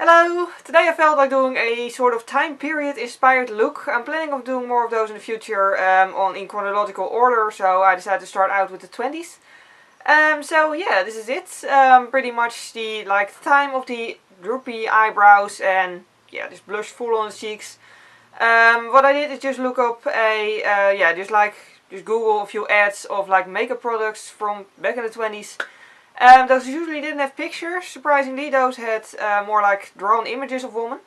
Hello! Today I felt like doing a sort of time period inspired look. I'm planning of doing more of those in the future in chronological order, so I decided to start out with the 20s. So yeah, this is it. Pretty much the time of the droopy eyebrows and yeah, this blush full on the cheeks. What I did is just look up just Google a few ads of makeup products from back in the 20s. Those usually didn't have pictures, surprisingly. Those had more drawn images of women.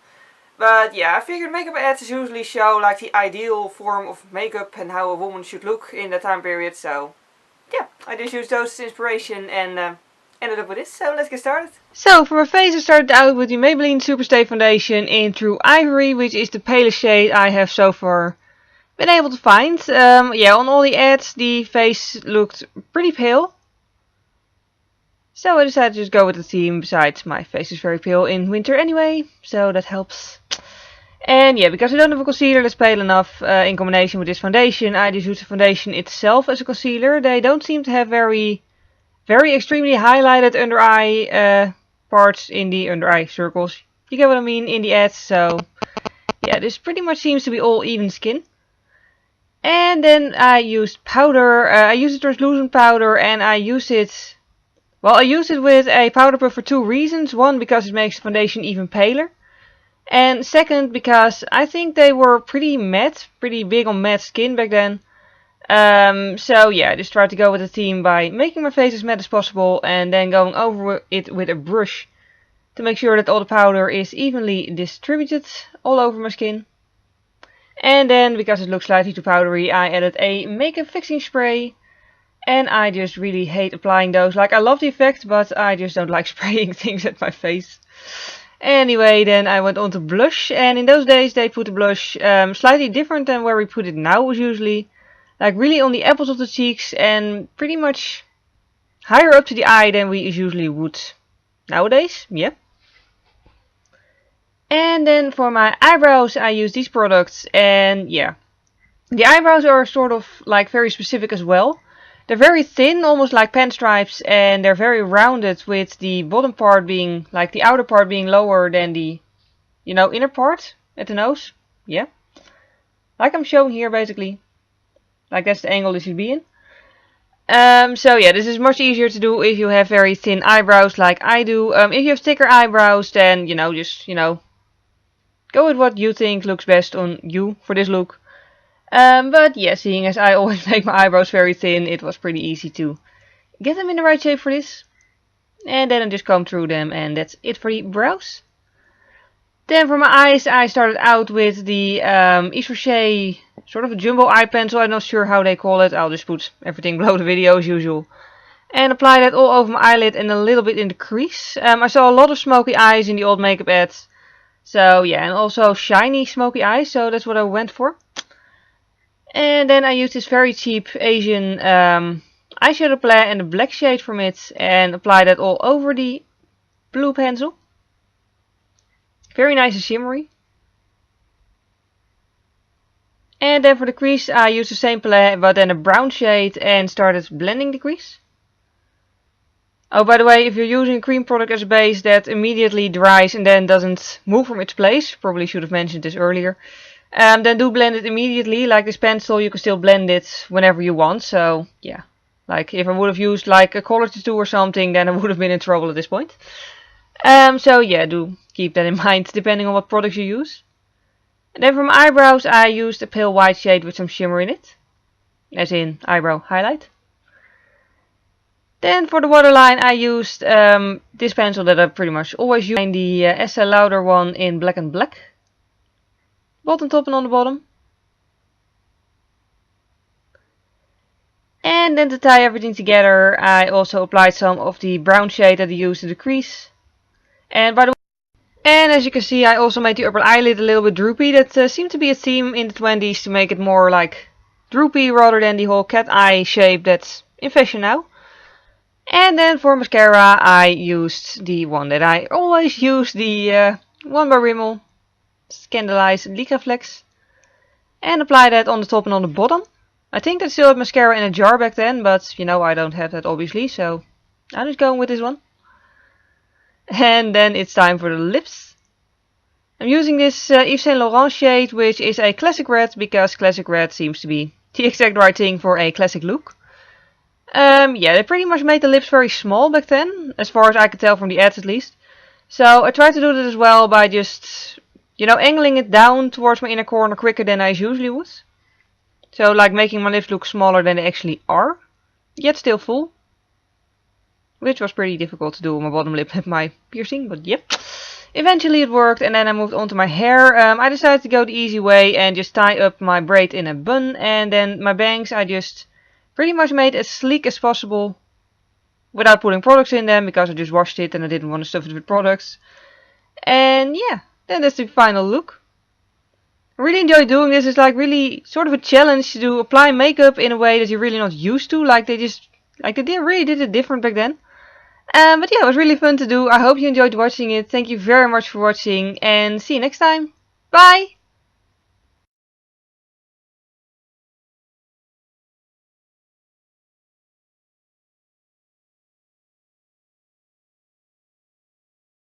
But yeah, I figured makeup ads usually show the ideal form of makeup and how a woman should look in that time period. So yeah, I just used those as inspiration and ended up with this. So let's get started. So for my face I started out with the Maybelline Superstay Foundation in True Ivory, which is the palest shade I have so far been able to find. Yeah, on all the ads the face looked pretty pale. So I decided to just go with the theme. Besides, my face is very pale in winter anyway, so that helps. And yeah, because I don't have a concealer that's pale enough in combination with this foundation, I just use the foundation itself as a concealer. They don't seem to have very extremely highlighted under eye parts in the under eye circles. You get what I mean in the ads, so yeah, this pretty much seems to be all even skin. And then I used powder. I used a translucent powder and I used it... Well, I used it with a powder puff for two reasons. One, because it makes the foundation even paler. And second, because I think they were pretty matte, pretty big on matte skin back then. So yeah, I just tried to go with the theme by making my face as matte as possible and then going over it with a brush to make sure that all the powder is evenly distributed all over my skin. And then, because it looks slightly too powdery, I added a makeup fixing spray. And I just really hate applying those. I love the effect, but I just don't like spraying things at my face. Anyway, then I went on to blush. And in those days they put the blush slightly different than where we put it now usually. Really on the apples of the cheeks and pretty much higher up to the eye than we usually would nowadays. Yeah. And then for my eyebrows I use these products. And yeah, the eyebrows are sort of very specific as well. They're very thin, almost like pen stripes, and they're very rounded with the bottom part being, the outer part being lower than the, inner part at the nose. Yeah. Like I'm showing here, basically. That's the angle it should be in. So yeah, this is much easier to do if you have very thin eyebrows like I do. If you have thicker eyebrows, then, just, go with what you think looks best on you for this look. But yeah, seeing as I always make my eyebrows very thin, it was pretty easy to get them in the right shape for this. And then I just comb through them and that's it for the brows. Then for my eyes I started out with the Yves Rocher sort of a jumbo eye pencil. I'm not sure how they call it. I'll just put everything below the video as usual. And apply that all over my eyelid and a little bit in the crease. I saw a lot of smoky eyes in the old makeup ads. So yeah, and also shiny smoky eyes, so that's what I went for. And then I used this very cheap Asian eyeshadow palette and a black shade from it and applied that all over the blue pencil. Very nice and shimmery. And then for the crease I used the same palette but then a brown shade and started blending the crease. Oh, by the way, if you're using a cream product as a base that immediately dries and then doesn't move from its place, probably should have mentioned this earlier. Then do blend it immediately. Like this pencil, you can still blend it whenever you want. So yeah, if I would have used a color tattoo or something, then I would have been in trouble at this point. So yeah, do keep that in mind depending on what products you use. And then for my eyebrows, I used a pale white shade with some shimmer in it, as in eyebrow highlight. Then for the waterline, I used this pencil that I pretty much always use, the Estée Lauder one in Blackened Black. Bottom, top and on the bottom. And then to tie everything together I also applied some of the brown shade that I used in the crease. And by the way, and as you can see I also made the upper eyelid a little bit droopy. That seemed to be a theme in the 20s to make it more droopy rather than the whole cat eye shape that's in fashion now. And then for mascara I used the one that I always use, the one by Rimmel. Scandaleyes Lycra Flex, and apply that on the top and on the bottom. I think I still had mascara in a jar back then, but I don't have that obviously, so I'm just going with this one. And then it's time for the lips. I'm using this Yves Saint Laurent shade, which is a classic red, because classic red seems to be the exact right thing for a classic look. Yeah, they pretty much made the lips very small back then, as far as I could tell from the ads at least. So I tried to do that as well by just, you know, angling it down towards my inner corner quicker than I usually would. So like making my lips look smaller than they actually are, yet still full. Which was pretty difficult to do on my bottom lip with my piercing, but yep. Eventually it worked, and then I moved on to my hair. I decided to go the easy way and just tie up my braid in a bun, and then my bangs I just pretty much made as sleek as possible without putting products in them, because I just washed it and I didn't want to stuff it with products. And yeah, then that's the final look. I really enjoy doing this. It's like really sort of a challenge to apply makeup in a way that you're really not used to. Like they really did it different back then. But yeah, it was really fun to do. I hope you enjoyed watching it. Thank you very much for watching, and see you next time. Bye!